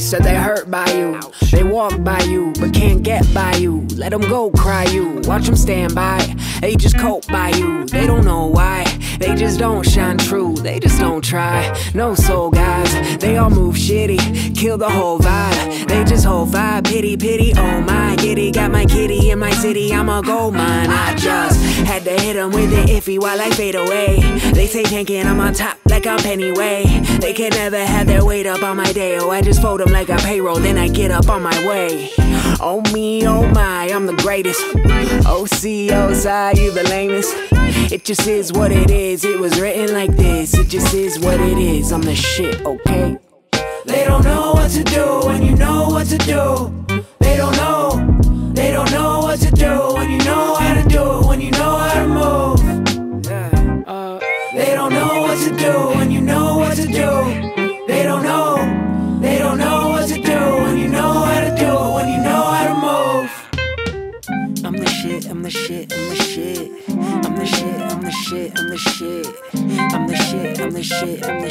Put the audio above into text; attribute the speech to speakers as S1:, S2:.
S1: said they hurt by you. They walk by you, but can't get by you. Let them go cry you, watch them stand by. They just cope by you, they don't know why. They just don't shine true, they just don't try. No soul guys, they all move shitty, kill the whole vibe. They just whole vibe, pity, pity, oh my giddy. Got my kitty in my city, I'm a gold mine. I just had to hit them with it iffy while I fade away. They say tanking, I'm on top like I'm Pennyway. They can never have their weight up on my day. Oh, I just fold them like a payroll, then I get up on my way. Oh me, oh my, I'm the greatest. OC, OSI, you the lamest. It just is what it is, it was written like this. It just is what it is, I'm the shit, okay? They don't know what to do when you know what to do. They don't know what to do when you know how to do it, when you know how to move. They don't know what to do when you know what to do. They don't know what to do when you know how to do it, when you know how to move. I'm the shit, I'm the shit, I'm the shit. I'm the shit, I'm the shit, I'm the shit. I'm the shit, I'm the shit, I'm the